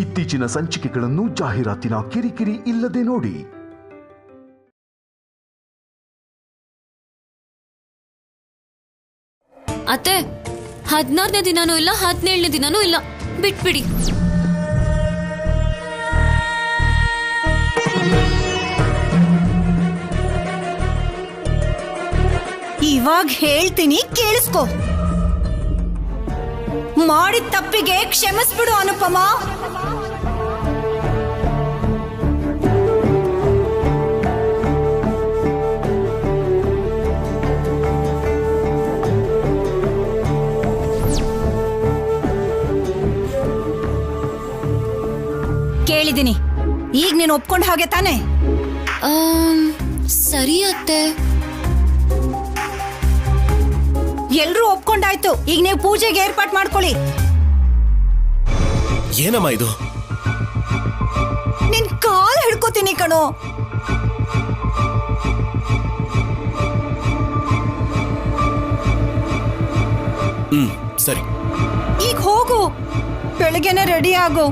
ಇತ್ತೀಚಿನ ಸಂಚಿಕೆಗಳನ್ನು ಜಾಹೀರಾತಿನ ಕಿರಿಕಿರಿ ಇಲ್ಲದೆ ನೋಡಿ. ಅತ್ತೆ, 16ನೇ ದಿನಾನೂ ಇಲ್ಲ, 17ನೇ ದಿನಾನೂ ಇಲ್ಲ, ಬಿಟ್ಬಿಡಿ. ಇವಾಗ ಹೇಳ್ತೀನಿ, ಕೇಳಿಸ್ಕೊ. ಮಾಡಿದ ತಪ್ಪಿಗೆ ಕ್ಷಮಿಸ್ಬಿಡು ಅನುಪಮ. ಕೇಳಿದ್ದೀನಿ, ಈಗ ನೀನು ಒಪ್ಕೊಂಡ ಹಾಗೆ ತಾನೆ? ಸರಿ ಅತ್ತೆ. ಎಲ್ರೂ ಒಪ್ಕೊಂಡಾಯ್ತು, ಈಗ ನೀವು ಪೂಜೆಗೆ ಏರ್ಪಾಟ್ ಮಾಡ್ಕೊಳ್ಳಿ. ಏನಮ್ಮ ಇದು? ನಿನ್ ಕಾಲ್ ಹಿಡ್ಕೋತೀನಿ ಕಣೋ. ಸರಿ, ಈಗ ಹೋಗು, ಬೆಳಗ್ಗೆನೆ ರೆಡಿ ಆಗು.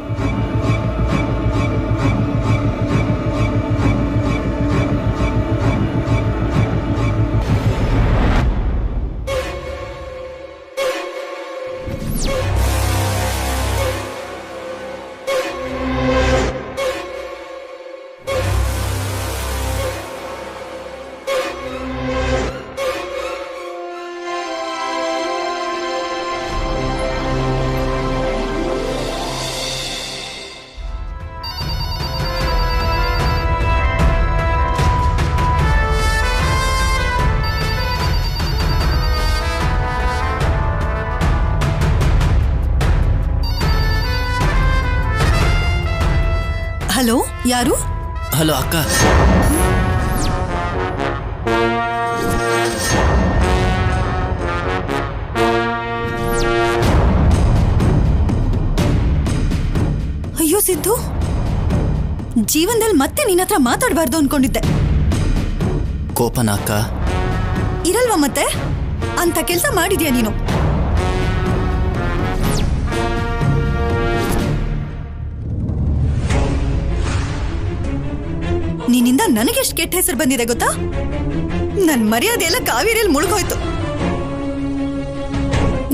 ಹಲೋ, ಯಾರು? ಹಲೋ ಅಕ್ಕ. ಅಯ್ಯೋ ಸಿದ್ದು, ಜೀವನದಲ್ಲಿ ಮತ್ತೆ ನಿನ್ನ ಹತ್ರ ಮಾತಾಡಬಾರ್ದು ಅನ್ಕೊಂಡಿದ್ದೆ. ಕೋಪನ ಅಕ್ಕ? ಇರಲ್ವಾ ಮತ್ತೆ? ಅಂತ ಕೆಲಸ ಮಾಡಿದ್ಯಾ ನೀನು? ನಿನ್ನಿಂದ ನನಗೆಷ್ಟು ಕೆಟ್ಟ ಹೆಸರು ಬಂದಿದೆ ಗೊತ್ತಾ? ನನ್ ಮರ್ಯಾದೆ ಎಲ್ಲ ಕಾವೇರಿಯಲ್ಲಿ ಮುಳುಗೋಯ್ತು.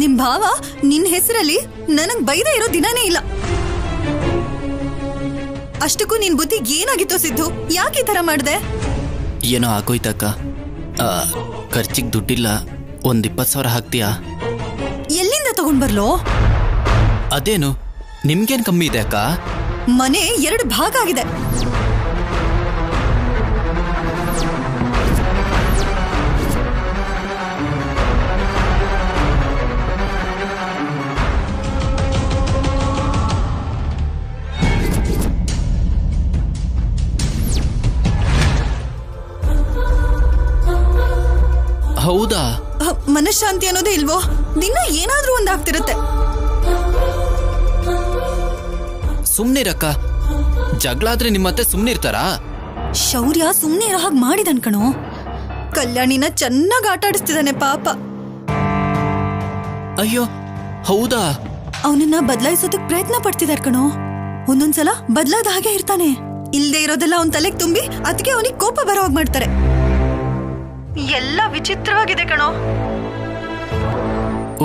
ನಿಮ್ ಭಾವ ನಿನ್ ಹೆಸರಲ್ಲಿ ನನಗ್ ಬೈದ ಇರೋ ದಿನಾನೇ ಇಲ್ಲ. ಅಷ್ಟಕ್ಕೂ ನಿನ್ ಬುದ್ಧಿ ಏನಾಗಿತ್ತು ಸಿದ್ದು? ಯಾಕೆ ಈ ತರ ಮಾಡ್ದೆ? ಏನೋ ಆಗೋಯ್ತಕ್ಕ. ಖರ್ಚಿಗೆ ದುಡ್ಡಿಲ್ಲ, ಒಂದ್ 20,000 ಹಾಕ್ತೀಯಾ? ಎಲ್ಲಿಂದ ತಗೊಂಡ್ ಬರ್ಲೋ? ಅದೇನು ನಿಮ್ಗೇನ್ ಕಮ್ಮಿ ಇದೆ ಅಕ್ಕ? ಮನೆ 2 ಭಾಗ ಆಗಿದೆ. ಹೌದಾ? ಮನಃಶಾಂತಿ ಅನ್ನೋದೇ ಇಲ್ವೋ? ದಿನ ಏನಾದ್ರೂ ಒಂದಾಗ್ತಿರುತ್ತೆ. ಸುಮ್ನಿರಕ್ಕ, ಜಗಳ ಆದ್ರೆ ನಿಮ್ಮತ್ತೆ ಸುಮ್ನಿರ್ತಾರಾ? ಶೌರ್ಯ ಸುಮ್ನೆ ಇರೋ ಹಾಗೆ ಮಾಡಿದನ್ ಕಣೋ. ಕಲ್ಯಾಣಿನ ಚೆನ್ನಾಗಿ ಆಟ ಆಡಿಸ್ತಿದ್ದಾನೆ ಪಾಪ. ಅಯ್ಯೋ ಹೌದಾ? ಅವನನ್ನ ಬದಲಾಯಿಸೋದಕ್ ಪ್ರಯತ್ನ ಪಡ್ತಿದಾರ ಕಣೋ. ಒಂದೊಂದ್ಸಲ ಬದಲಾದ ಹಾಗೆ ಇರ್ತಾನೆ. ಇಲ್ದೇ ಇರೋದೆಲ್ಲ ಅವನ್ ತಲೆಗೆ ತುಂಬಿ ಅದಕ್ಕೆ ಅವನಿಗೆ ಕೋಪ ಬರೋ ಹಾಗೆ ಮಾಡ್ತಾರೆ. ಎಲ್ಲ ವಿಚಿತ್ರವಾಗಿದೆ ಕಣೋ.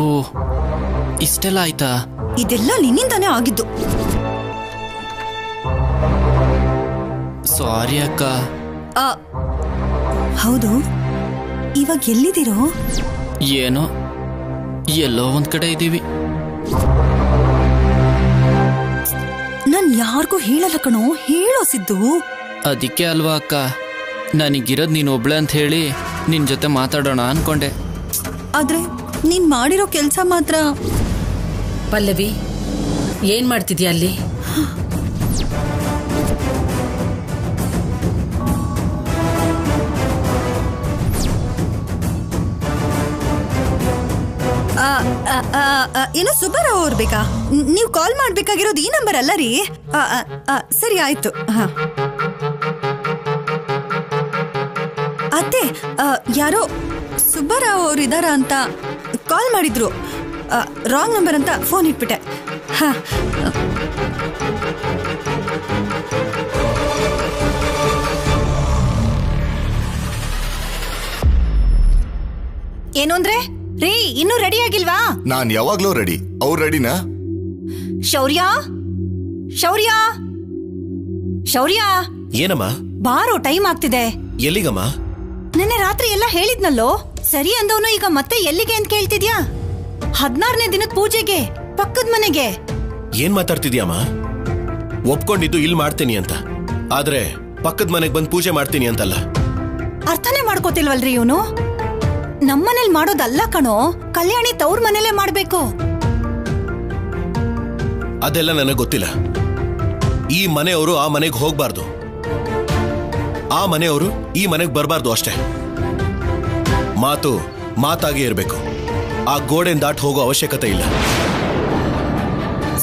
ಓ, ಇಷ್ಟೆಲ್ಲ ಆಯ್ತಾ? ಇದೆಲ್ಲ ನಿನ್ನಿಂದಾನೇ ಆಗಿದ್ದು. ಸಾರಿ ಅಕ್ಕ. ಹೌದು, ಇವಾಗ ಎಲ್ಲಿದ್ದೀರೋ? ಏನೋ ಎಲ್ಲೋ ಒಂದ್ ಕಡೆ ಇದ್ದೀವಿ. ನಾನ್ ಯಾರಿಗೂ ಹೇಳಲ್ಲ ಕಣೋ. ಹೇಳೋ ಸಿದ್ದು. ಅದಕ್ಕೆ ಅಲ್ವಾ ಅಕ್ಕ ನನಗಿರೋದ್ ನೀನ್ ಒಬ್ಳೆ ಅಂತ ಹೇಳಿ ನಿನ್ ಜೊತೆ ಮಾತಾಡೋಣ ಅನ್ಕೊಂಡೆ. ಆದ್ರೆ ನೀನ್ ಮಾಡಿರೋ ಕೆಲ್ಸ ಮಾತ್ರ. ಪಲ್ಲವಿ, ಏನ್ ಮಾಡ್ತಿದ್ಯಾ ಅಲ್ಲಿ? ಏನೋ ಸುಬ್ಬರಾವ್ ಅವ್ರು ಬೇಕಾ? ನೀವು ಕಾಲ್ ಮಾಡ್ಬೇಕಾಗಿರೋದು ಈ ನಂಬರ್ ಅಲ್ಲ ರೀ. ಸರಿ ಆಯ್ತು. ಅತ್ತೆ, ಯಾರೋ ಸುಬ್ಬರಾವ್ ಅವ್ರು ಇದಾರ ಅಂತ ಕಾಲ್ ಮಾಡಿದ್ರು. ರಾಂಗ್ ನಂಬರ್ ಅಂತ ಫೋನ್ ಇಟ್ಬಿಟ್ಟೆ. ಏನು ಅಂದ್ರೆ ರೀ ಇನ್ನೂ ರೆಡಿ ಆಗಿಲ್ವಾ? ನಾನ್ ಯಾವಾಗ್ಲೂ ರೆಡಿ. ಅವ್ರು ರೆಡಿನಾ? ಶೌರ್ಯ ಶೌರ್ಯ ಶೌರ್ಯ ಏನಮ್ಮ? ಬಾರೋ, ಟೈಮ್ ಆಗ್ತಿದೆ. ಎಲ್ಲಿಗಮ್ಮ? ನಿನ್ನೆ ರಾತ್ರಿ ಎಲ್ಲ ಹೇಳಿದ್ನಲ್ಲೋ. ಸರಿ ಅಂದವನು ಈಗ ಮತ್ತೆ ಎಲ್ಲಿಗೆ ಅಂತ ಕೇಳ್ತಿದ್ಯಾ? 16ನೇ ದಿನದ ಪೂಜೆಗೆ ಪಕ್ಕದ ಮನೆಗೆ. ಏನ್ ಮಾತಾಡ್ತಿದ್ಯಮ್ಮ? ಒಪ್ಕೊಂಡಿದ್ದು ಇಲ್ಲಿ ಮಾಡ್ತೀನಿ ಅಂತ, ಆದ್ರೆ ಪಕ್ಕದ ಮನೆಗೆ ಬಂದು ಪೂಜೆ ಮಾಡ್ತೀನಿ ಅಂತಲ್ಲ. ಅರ್ಥನೇ ಮಾಡ್ಕೋತಿಲ್ವಲ್ರಿ ಇವನು. ನಮ್ಮನೇಲಿ ಮಾಡೋದಲ್ಲ ಕಣೋ, ಕಲ್ಯಾಣಿ ತವ್ರ ಮನೇಲೆ ಮಾಡ್ಬೇಕು. ಅದೆಲ್ಲ ನನಗೆ ಗೊತ್ತಿಲ್ಲ. ಈ ಮನೆಯವರು ಆ ಮನೆಗೆ ಹೋಗ್ಬಾರ್ದು, ಆ ಮನೆಯವರು ಈ ಮನೆಗೆ ಬರಬಾರ್ದು ಅಷ್ಟೇ. ಮಾತು ಮಾತಾಗೇ ಇರಬೇಕು. ಆ ಗೋಡೆನ್ ದಾಟ್ ಹೋಗೋ ಅವಶ್ಯಕತೆ ಇಲ್ಲ.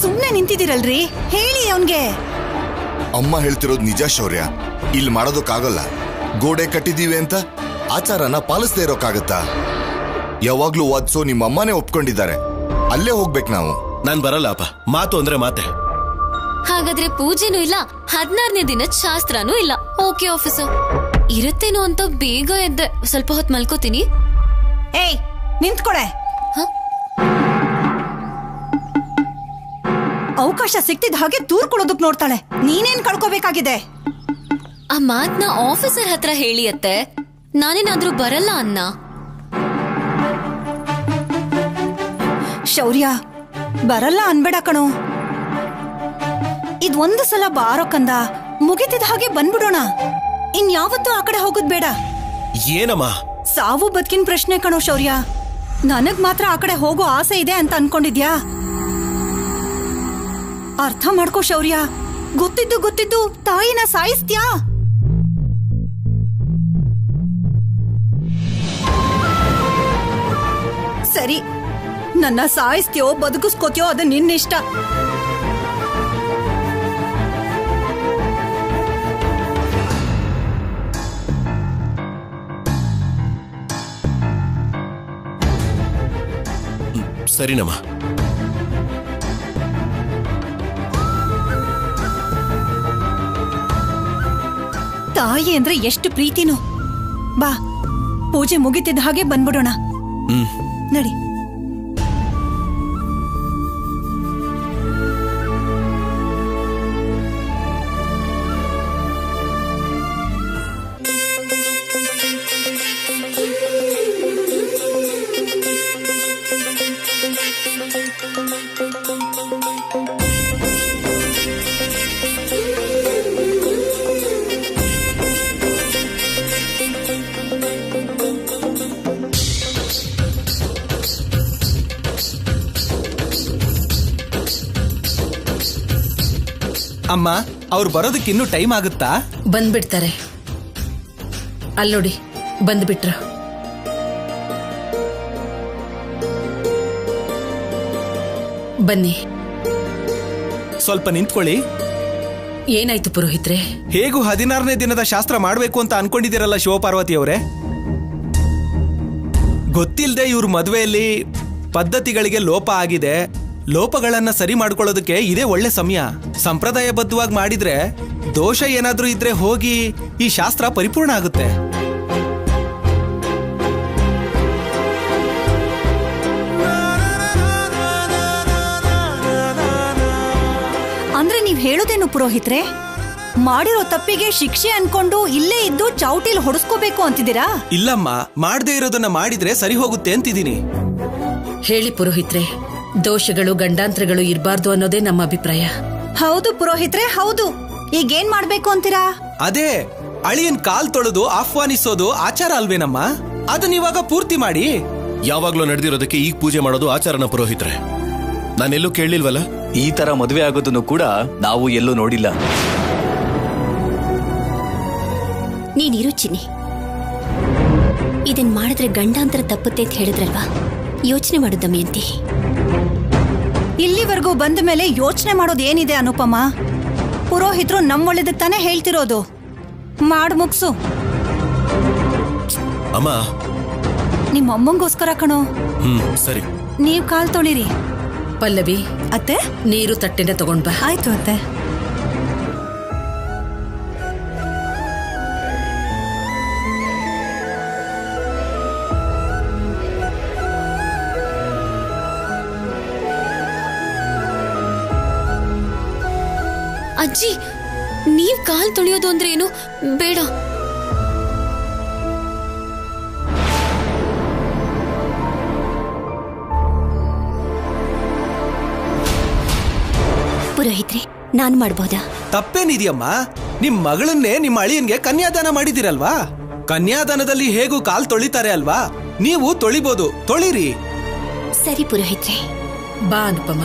ಸುಮ್ನೆ ನಿಂತಿದ್ದೀರಲ್ರಿ, ಹೇಳಿ ಅವನ್ಗೆ. ಅಮ್ಮ ಹೇಳ್ತಿರೋದು ನಿಜ ಶೌರ್ಯ. ಇಲ್ಲಿ ಮಾಡೋದಕ್ಕಾಗಲ್ಲ. ಗೋಡೆ ಕಟ್ಟಿದೀವಿ ಅಂತ ಆಚಾರನ ಪಾಲಿಸದೇ ಇರೋಕ್ಕಾಗತ್ತಾ? ಯಾವಾಗ್ಲೂ ವಾದ್ಸೋ ನಿಮ್ಮಮ್ಮನೇ ಒಪ್ಕೊಂಡಿದ್ದಾರೆ, ಅಲ್ಲೇ ಹೋಗ್ಬೇಕು ನಾವು. ನಾನ್ ಬರಲ್ಲ ಅಪ್ಪ. ಮಾತು ಅಂದ್ರೆ ಮಾತೆ. ಹಾಗಾದ್ರೆ ಪೂಜೆನೂ ಇಲ್ಲ, 16ನೇ ದಿನದ ಶಾಸ್ತ್ರನೂ ಇಲ್ಲ. ಓಕೆ ಆಫೀಸರ್, ಇರುತ್ತೇನೋ ಅಂತ ಬೇಗ ಎದ್ದೆ. ಸ್ವಲ್ಪ ಹೊತ್ತು ಮಲ್ಕೋತೀನಿ. ಏಯ್ ನಿಂತ್ಕೊಳೆ. ಅವಕಾಶ ಸಿಕ್ತಿದ ಹಾಗೆ ದೂರ್ ಕೊಡೋದಕ್ ನೋಡ್ತಾಳೆ. ನೀನೇನ್ ಕಳ್ಕೋಬೇಕಾಗಿದೆ? ಆ ಮಾತ್ನ ಆಫೀಸರ್ ಹತ್ರ ಹೇಳಿ ಅತ್ತೆ. ನಾನೇನಾದ್ರೂ ಬರಲ್ಲ ಅನ್ನ. ಶೌರ್ಯ, ಬರಲ್ಲ ಅನ್ಬೇಡ ಕಣೋ. ಇದ್ ಒಂದು ಸಲ ಬಾರೋ ಕಂದ, ಮುಗಿತಿದ ಹಾಗೆ ಬಂದ್ಬಿಡೋಣ. ಇನ್ಯಾವತ್ತೂ ಆ ಕಡೆ ಹೋಗೋದ್ ಬೇಡ. ಏನಮ್ಮ? ಸಾವು ಬದುಕಿನ ಪ್ರಶ್ನೆ ಕಣೋ ಶೌರ್ಯ. ನನಗ್ ಮಾತ್ರ ಆ ಕಡೆ ಹೋಗೋ ಆಸೆ ಇದೆ ಅಂತ ಅನ್ಕೊಂಡಿದ್ಯಾ? ಅರ್ಥ ಮಾಡ್ಕೋ ಶೌರ್ಯ. ಗೊತ್ತಿದ್ದು ತಾಯಿನ ಸಾಯಿಸ್ತ್ಯಾ? ಸರಿ, ನನ್ನ ಸಾಯಿಸ್ತೀಯೋ ಬದುಕಿಸ್ಕೋತೀಯೋ ಅದು ನಿನ್ನಿಷ್ಟ. ಸರಿನಮ್ಮ. ತಾಯಿ ಅಂದ್ರೆ ಎಷ್ಟು ಪ್ರೀತಿನೋ. ಬಾ, ಪೂಜೆ ಮುಗಿತಿದ್ದ ಹಾಗೆ ಬಂದ್ಬಿಡೋಣ. ನಡಿ. ಅಮ್ಮ, ಅವ್ರು ಬರೋದಕ್ಕೆ ಇನ್ನೂ ಟೈಮ್ ಆಗುತ್ತಾ? ಬಂದ್ಬಿಡ್ತಾರೆ. ಅಲ್ಲೋಡಿ, ಬಂದ್ಬಿಟ್ರ. ಬನ್ನಿ. ಸ್ವಲ್ಪ ನಿಂತ್ಕೊಳ್ಳಿ. ಏನಾಯ್ತು ಪುರೋಹಿತ್ರೆ? ಹೇಗೂ 16ನೇ ದಿನದ ಶಾಸ್ತ್ರ ಮಾಡ್ಬೇಕು ಅಂತ ಅನ್ಕೊಂಡಿದ್ದೀರಲ್ಲ ಶಿವಪಾರ್ವತಿ ಅವರೇ. ಗೊತ್ತಿಲ್ಲದೆ ಇವ್ರ ಮದುವೆಯಲ್ಲಿ ಪದ್ಧತಿಗಳಿಗೆ ಲೋಪ ಆಗಿದೆ. ಲೋಪಗಳನ್ನ ಸರಿ ಮಾಡ್ಕೊಳ್ಳೋದಕ್ಕೆ ಇದೇ ಒಳ್ಳೆ ಸಮಯ. ಸಂಪ್ರದಾಯಬದ್ಧವಾಗಿ ಮಾಡಿದ್ರೆ ದೋಷ ಏನಾದ್ರೂ ಇದ್ರೆ ಹೋಗಿ ಈ ಶಾಸ್ತ್ರ ಪರಿಪೂರ್ಣ ಆಗುತ್ತೆ. ಅಂದ್ರೆ ನೀವ್ ಹೇಳೋದೇನು ಪುರೋಹಿತ್ರೆ? ಮಾಡಿರೋ ತಪ್ಪಿಗೆ ಶಿಕ್ಷೆ ಅನ್ಕೊಂಡು ಇಲ್ಲೇ ಇದ್ದು ಚೌಟಿಲ್ ಹೊಡೆಸ್ಕೋಬೇಕು ಅಂತಿದ್ದೀರಾ? ಇಲ್ಲಮ್ಮ, ಮಾಡದೇ ಇರೋದನ್ನ ಮಾಡಿದ್ರೆ ಸರಿ ಹೋಗುತ್ತೆ ಅಂತಿದ್ದೀನಿ. ಹೇಳಿ ಪುರೋಹಿತ್ರೆ, ದೋಷಗಳು ಗಂಡಾಂತರಗಳು ಇರಬಾರ್ದು ಅನ್ನೋದೇ ನಮ್ಮ ಅಭಿಪ್ರಾಯ. ಹೌದು ಪುರೋಹಿತ್ರೆ, ಹೌದು. ಈಗೇನ್ ಮಾಡ್ಬೇಕು ಅಂತೀರಾ? ಅದೇ ಅಳಿಯನ್ ಕಾಲ್ ತೊಳೆದು ಆಹ್ವಾನಿಸೋದು ಆಚಾರ ಅಲ್ವೇನಮ್ಮ? ಅದನ್ನ ಇವಾಗ ಪೂರ್ತಿ ಮಾಡಿ. ಯಾವಾಗ್ಲೂ ನಡೆದಿರೋದಕ್ಕೆ ಈಗ ಪೂಜೆ ಮಾಡೋದು ಆಚಾರನ ಪುರೋಹಿತ್ರೆ? ನಾನೆಲ್ಲೂ ಕೇಳಲಿಲ್ವಲ್ಲ. ಈ ತರ ಮದುವೆ ಆಗೋದನ್ನು ಕೂಡ ನಾವು ಎಲ್ಲೂ ನೋಡಿಲ್ಲ. ನೀನಿರು ಚಿನ್ನಿ. ಇದನ್ ಮಾಡಿದ್ರೆ ಗಂಡಾಂತರ ತಪ್ಪುತ್ತೆ ಅಂತ ಹೇಳಿದ್ರಲ್ವಾ? ಯೋಚನೆ ಮಾಡು ದಮಯಂತಿ. ಇಲ್ಲಿವರೆಗೂ ಬಂದ ಮೇಲೆ ಯೋಚನೆ ಮಾಡೋದು ಏನಿದೆ ಅನುಪಮ? ಪುರೋಹಿತರು ನಮ್ಮೊಳ್ಳೇದಕ್ಕೆ ತಾನೇ ಹೇಳ್ತಿರೋದು. ಮಾಡ್ ಮುಗ್ಸು. ಅಮ್ಮ, ನಿಮ್ಮ ಅಮ್ಮಂಗೋಸ್ಕರ ಕಣೋ. ಸರಿ. ನೀವ್ ಕಾಲ್ ತೊಳಿರಿ. ಪಲ್ಲವಿ, ಅತ್ತೆ ನೀರು ತಟ್ಟೆನ ತಗೊಂಡ್ ಬಾ. ಆಯ್ತು ಅತ್ತೆ. ಅಜ್ಜಿ ನೀವ್ ಕಾಲ್ ತೊಳೆಯೋದು ಅಂದ್ರೆ ಏನು? ಬೇಡ. ಪುರೋಹಿತ್ರೆ, ನಾನ್ ಮಾಡ್ಬೋದಾ? ತಪ್ಪೇನಿದೆಯಮ್ಮ? ನಿಮ್ ಮಗಳನ್ನೇ ನಿಮ್ಮ ಅಳಿಯನ್ಗೆ ಕನ್ಯಾದಾನ ಮಾಡಿದಿರಲ್ವಾ? ಕನ್ಯಾದಾನದಲ್ಲಿ ಹೇಗೂ ಕಾಲ್ ತೊಳಿತಾರೆ ಅಲ್ವಾ? ನೀವು ತೊಳಿಬೋದು, ತೊಳಿರಿ. ಸರಿ ಪುರೋಹಿತ್ರೆ. ಬಾ ಅನುಪಮ.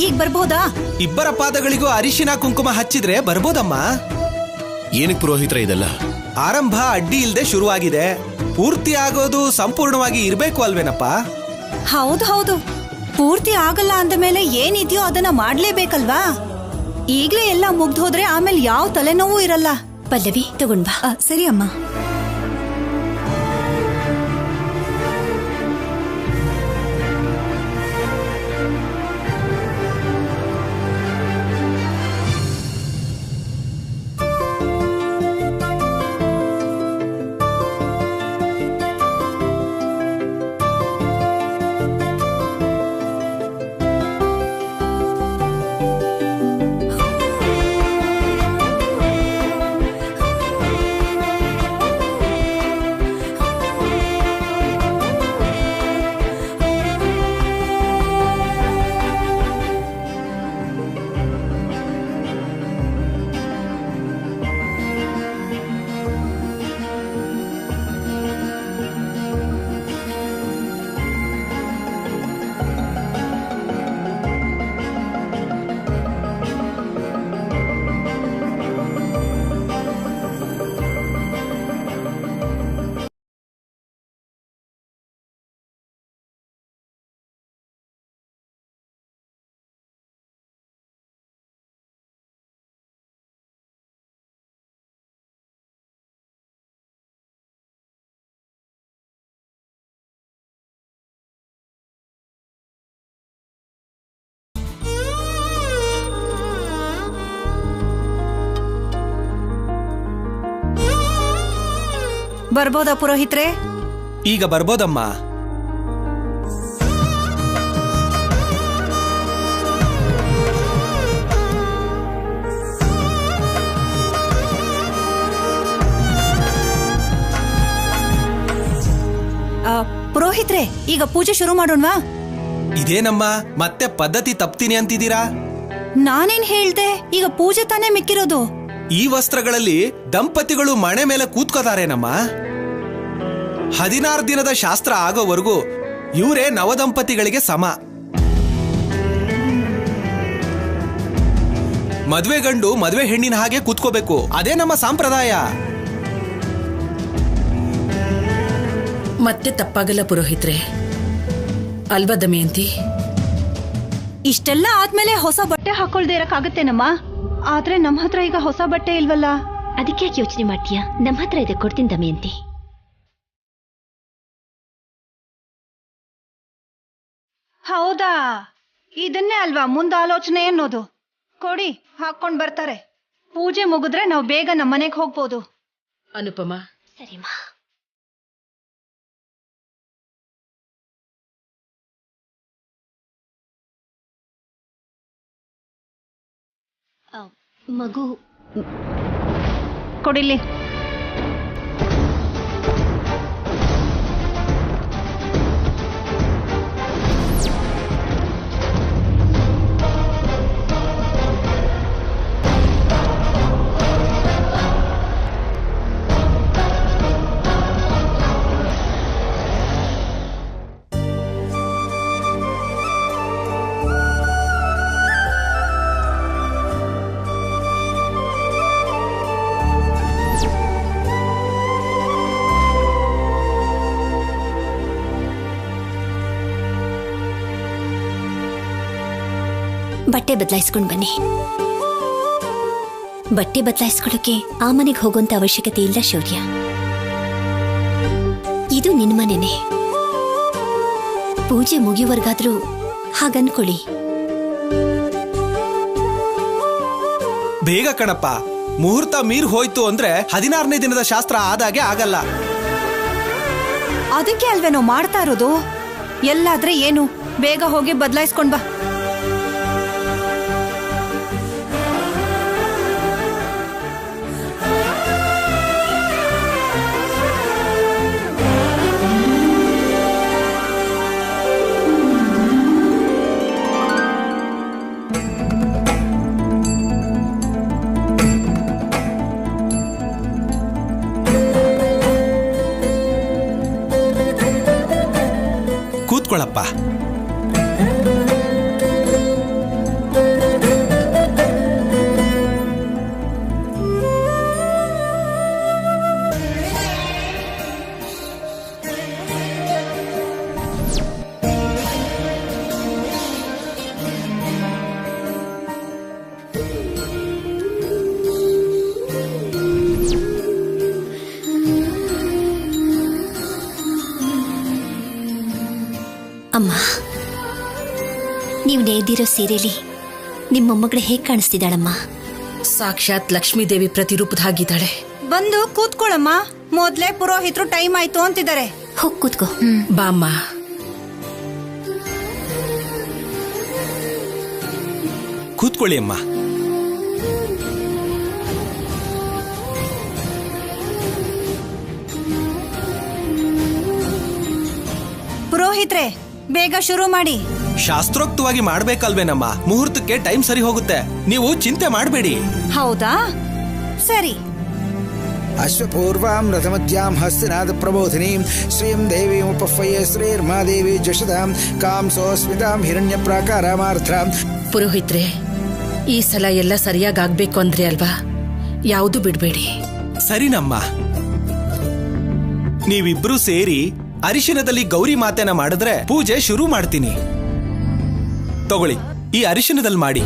ಈಗ ಬರ್ಬೋದಾ? ಇಬ್ಬರ ಪಾದಗಳಿಗೂ ಅರಿಶಿನ ಕುಂಕುಮ ಹಚ್ಚಿದ್ರೆ ಬರ್ಬೋದಮ್ಮ. ಏನಕ್ಕೆ ಪುರೋಹಿತ್ರ ಇದೆಲ್ಲ? ಆರಂಭ ಅಡ್ಡಿ ಇಲ್ದೆ ಶುರುವಾಗಿದೆ, ಪೂರ್ತಿ ಆಗೋದು ಸಂಪೂರ್ಣವಾಗಿ ಇರ್ಬೇಕು ಅಲ್ವೇನಪ್ಪ? ಹೌದು ಹೌದು, ಪೂರ್ತಿ ಆಗಲ್ಲ ಅಂದ ಮೇಲೆ ಏನಿದೆಯೋ ಅದನ್ನ ಮಾಡ್ಲೇಬೇಕಲ್ವಾ? ಈಗ್ಲೇ ಎಲ್ಲ ಮುಗ್ದು ಹೋದ್ರೆ ಆಮೇಲೆ ಯಾವ ತಲೆನೋವು ಇರಲ್ಲ. ಪಲ್ಲವಿ ತಗೊಂಡ್ ಬಾ. ಸರಿ ಅಮ್ಮ. ಬರ್ಬೋದಾ ಪುರೋಹಿತ್ರೆ? ಈಗ ಬರ್ಬೋದಮ್ಮ. ಪುರೋಹಿತ್ರೆ, ಈಗ ಪೂಜೆ ಶುರು ಮಾಡೋಣವಾ? ಇದೇನಮ್ಮ ಮತ್ತೆ ಪದ್ಧತಿ ತಪ್ತೀನಿ ಅಂತಿದ್ದೀರಾ? ನಾನೇನ್ ಹೇಳ್ದೆ, ಈಗ ಪೂಜೆ ತಾನೇ ಮಿಕ್ಕಿರೋದು. ಈ ವಸ್ತ್ರಗಳಲ್ಲಿ ದಂಪತಿಗಳು ಮಣೆ ಮೇಲೆ ಕೂತ್ಕೋತಾರೇನಮ್ಮ? 16 ದಿನದ ಶಾಸ್ತ್ರ ಆಗೋವರೆಗೂ ಇವರೇ ನವದಂಪತಿಗಳಿಗೆ ಸಮ. ಮದ್ವೆ ಗಂಡು ಮದ್ವೆ ಹೆಣ್ಣಿನ ಹಾಗೆ ಕೂತ್ಕೋಬೇಕು, ಅದೇ ನಮ್ಮ ಸಂಪ್ರದಾಯ. ಮತ್ತೆ ತಪ್ಪಾಗಲ್ಲ ಪುರೋಹಿತ್ರೆ, ಅಲ್ವಾ ದಮಯಂತಿ? ಇಷ್ಟೆಲ್ಲ ಆದ್ಮೇಲೆ ಹೊಸ ಬಟ್ಟೆ ಹಾಕೊಳ್ದೇ ಇರಕ್ಕಾಗತ್ತೇನಮ್ಮ? ಆದ್ರೆ ನಮ್ಮ ಹತ್ರ ಈಗ ಹೊಸ ಬಟ್ಟೆ ಇಲ್ವಲ್ಲ. ಅದಕ್ಕೆ ಯಾಕೆ ಯೋಚನೆ ಮಾಡ್ತೀಯಾ? ನಮ್ಮ ಹತ್ರ ಇದೆ, ಕೊಡ್ತೀನಿ ದಮಯಂತಿ. ಹೌದಾ? ಇದನ್ನೇ ಅಲ್ವಾ ಮುಂದ ಆಲೋಚನೆ ಅನ್ನೋದು. ಕೊಡಿ, ಹಾಕೊಂಡ್ ಬರ್ತಾರೆ. ಪೂಜೆ ಮುಗಿದ್ರೆ ನಾವು ಬೇಗ ನಮ್ಮ ಮನೆಗೆ ಹೋಗ್ಬೋದು. ಅನುಪಮ, ಸರಿಮಾ. ಮಗು ಕೊಡಿಲಿ. ಬಟ್ಟೆ ಬದಲಾಯಿಸ್ಕೊಂಡು ಬನ್ನಿ. ಬಟ್ಟೆ ಬದಲಾಯಿಸ್ಕೊಳ್ಳೋಕೆ ಆ ಮನೆಗೆ ಹೋಗುವಂತ ಅವಶ್ಯಕತೆ ಇಲ್ಲ ಶೌರ್ಯ. ಇದು ನಿನ್ನ ಮನೆನೇ. ಪೂಜೆ ಮುಗಿಯುವವರೆಗಾದ್ರೂ ಹಾಗನ್ಕೊಳ್ಳಿ. ಬೇಗ ಕಣಪ್ಪ, ಮುಹೂರ್ತ ಮೀರ್ ಹೋಯ್ತು ಅಂದ್ರೆ 16ನೇ ದಿನದ ಶಾಸ್ತ್ರ ಆದಾಗೆ ಆಗಲ್ಲ. ಅದಕ್ಕೆ ಅಲ್ವೇನೋ ಮಾಡ್ತಾ ಇರೋದು. ಎಲ್ಲಾದ್ರೆ ಏನು, ಬೇಗ ಹೋಗಿ ಬದಲಾಯಿಸ್ಕೊಂಡ್ ಬಾ. ಕೂತ್ಕೊಳ್ಳಪ್ಪ. ಅಮ್ಮ, ನೀವು ನೇಯ್ದಿರೋ ಸೀರೆಲಿ ನಿಮ್ಮ ಮೊಮ್ಮಗಳು ಹೇಗೆ ಕಾಣಿಸ್ತಿದ್ದಾಳಮ್ಮ? ಸಾಕ್ಷಾತ್ ಲಕ್ಷ್ಮೀದೇವಿ ಪ್ರತಿರೂಪದ ಹಾಗಿದ್ದಾಳೆ. ಬಂದು ಕೂತ್ಕೊಳ್ಳಮ್ಮ. ಮೊದ್ಲೇ ಪುರೋಹಿತರು ಟೈಮ್ ಆಯ್ತು ಅಂತಿದ್ದಾರೆ. ಹೋಗ್ ಕೂತ್ಕೋ. ಬಾಮ್ಮ. ಕೂತ್ಕೊಳ್ಳಿ ಅಮ್ಮ. ಪುರೋಹಿತ್ರೆ, ಬೇಗ ಶುರು ಮಾಡಿ. ಶಾಸ್ತ್ರೋಕ್ತವಾಗಿ ಮಾಡ್ಬೇಕಲ್ವೇನಮ್ಮ? ಮುಹೂರ್ತಕ್ಕೆ ಟೈಮ್ ಸರಿ ಹೋಗುತ್ತೆ, ನೀವು ಚಿಂತೆ ಮಾಡಬೇಡಿ. ಹೌದಾ? ಸರಿ. ಅಶ್ವಪೂರ್ವಾಂ ರಥಮಧ್ಯಾಂ ಹಸ್ತಿನಾದ ಪ್ರಬೋಧಿನೀಂ ಶ್ರೀಂ ದೇವೀಂ ಉಪಫ್ಫಯೇ ಶ್ರೀರ್ಮಾದೇವಿ ಜಶದಾಂ ಕಾಂಸೋಸ್ಮಿತಾಂ ಹಿರಣ್ಯ ಪ್ರಾಕಾರಮಾರ್ಧ್ರಾಂ. ಪುರೋಹಿತ್ರೆ, ಈ ಸಲ ಎಲ್ಲ ಸರಿಯಾಗಬೇಕು ಅಂದ್ರೆ ಅಲ್ವಾ? ಯಾವುದು ಬಿಡ್ಬೇಡಿ. ಸರಿನಮ್ಮ. ನೀವಿಬ್ರು ಸೇರಿ ಅರಿಶಿನದಲ್ಲಿ ಗೌರಿ ಮಾತೆನ ಮಾಡಿದ್ರೆ ಪೂಜೆ ಶುರು ಮಾಡ್ತೀನಿ. ತಗೊಳ್ಳಿ, ಈ ಅರಿಶಿನದಲ್ಲಿ ಮಾಡಿ.